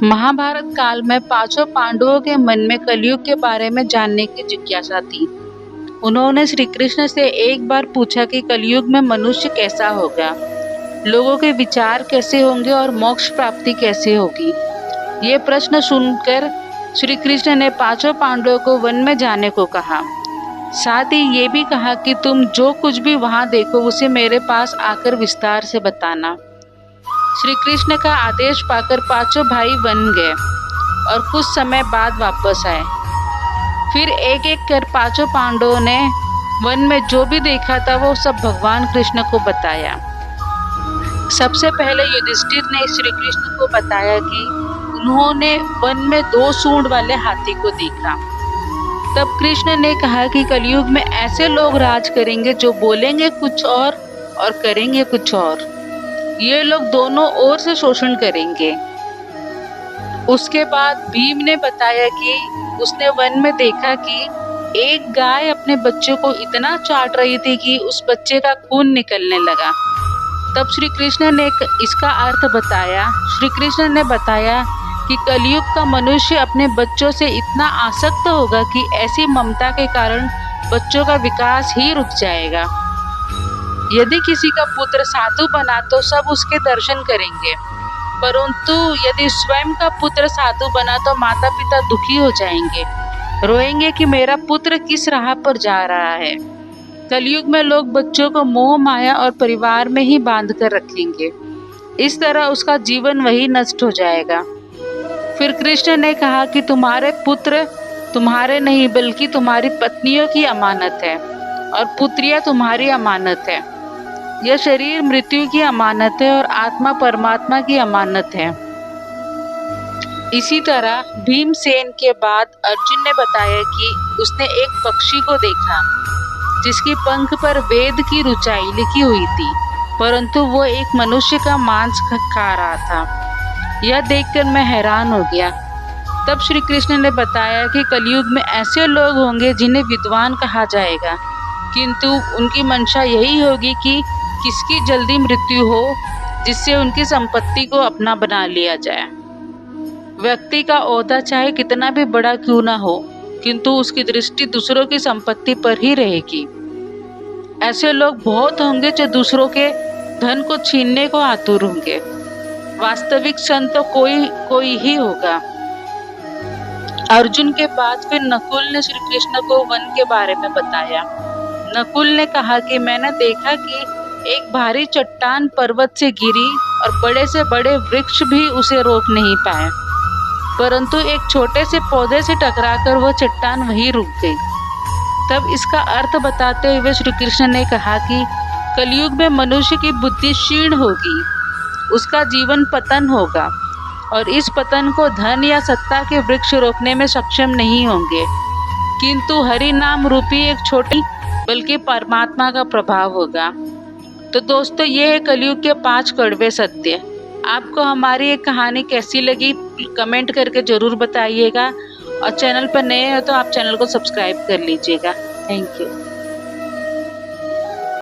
महाभारत काल में पांचों पांडवों के मन में कलयुग के बारे में जानने की जिज्ञासा थी। उन्होंने श्री कृष्ण से एक बार पूछा कि कलयुग में मनुष्य कैसा होगा, लोगों के विचार कैसे होंगे और मोक्ष प्राप्ति कैसे होगी। ये प्रश्न सुनकर श्री कृष्ण ने पांचों पांडवों को वन में जाने को कहा। साथ ही ये भी कहा कि तुम जो कुछ भी वहां देखो उसे मेरे पास आकर विस्तार से बताना। श्री कृष्ण का आदेश पाकर पांचों भाई वन गए और कुछ समय बाद वापस आए। फिर एक एक कर पांचों पांडवों ने वन में जो भी देखा था वो सब भगवान कृष्ण को बताया। सबसे पहले युधिष्ठिर ने श्री कृष्ण को बताया कि उन्होंने वन में 2 सूंड वाले हाथी को देखा। तब कृष्ण ने कहा कि कलयुग में ऐसे लोग राज करेंगे जो बोलेंगे कुछ और करेंगे कुछ और। ये लोग दोनों ओर से शोषण करेंगे। उसके बाद भीम ने बताया कि उसने वन में देखा कि एक गाय अपने बच्चों को इतना चाट रही थी कि उस बच्चे का खून निकलने लगा। तब श्री कृष्ण ने इसका अर्थ बताया। श्री कृष्ण ने बताया कि कलयुग का मनुष्य अपने बच्चों से इतना आसक्त होगा कि ऐसी ममता के कारण बच्चों का विकास ही रुक जाएगा। यदि किसी का पुत्र साधु बना तो सब उसके दर्शन करेंगे, परंतु यदि स्वयं का पुत्र साधु बना तो माता पिता दुखी हो जाएंगे, रोएंगे कि मेरा पुत्र किस राह पर जा रहा है। कलयुग में लोग बच्चों को मोह माया और परिवार में ही बांध कर रखेंगे। इस तरह उसका जीवन वही नष्ट हो जाएगा। फिर कृष्ण ने कहा कि तुम्हारे पुत्र तुम्हारे नहीं बल्कि तुम्हारी पत्नियों की अमानत है और पुत्रियां तुम्हारी अमानत है। यह शरीर मृत्यु की अमानत है और आत्मा परमात्मा की अमानत है। इसी तरह भीमसेन के बाद अर्जुन ने बताया कि उसने एक पक्षी को देखा जिसकी पंख पर वेद की ऋचाई लिखी हुई थी, परंतु वो एक मनुष्य का मांस खा रहा था। यह देखकर मैं हैरान हो गया। तब श्री कृष्ण ने बताया कि कलयुग में ऐसे लोग होंगे जिन्हें विद्वान कहा जाएगा, किंतु उनकी मंशा यही होगी कि किसकी जल्दी मृत्यु हो, जिससे उनकी संपत्ति को अपना बना लिया जाए। व्यक्ति का ओहदा चाहे कितना भी बड़ा क्यों ना हो, किंतु उसकी दृष्टि दूसरों की संपत्ति पर ही रहेगी। ऐसे लोग बहुत होंगे जो दूसरों के धन को छीनने को आतुर होंगे। वास्तविक संत तो कोई ही होगा। अर्जुन के बाद फिर नकुल ने श्री कृष्ण को वन के बारे में बताया। नकुल ने कहा कि मैंने देखा कि एक भारी चट्टान पर्वत से गिरी और बड़े से बड़े वृक्ष भी उसे रोक नहीं पाए, परंतु एक छोटे से पौधे से टकराकर वह चट्टान वहीं रुक गई। तब इसका अर्थ बताते हुए श्री कृष्ण ने कहा कि कलयुग में मनुष्य की बुद्धि क्षीण होगी, उसका जीवन पतन होगा और इस पतन को धन या सत्ता के वृक्ष रोकने में सक्षम नहीं होंगे, किंतु हरि नाम रूपी एक छोटी बल्कि परमात्मा का प्रभाव होगा। तो दोस्तों, ये है कलयुग के 5 कड़वे सत्य। आपको हमारी ये कहानी कैसी लगी कमेंट करके ज़रूर बताइएगा और चैनल पर नए हो तो आप चैनल को सब्सक्राइब कर लीजिएगा। Thank you.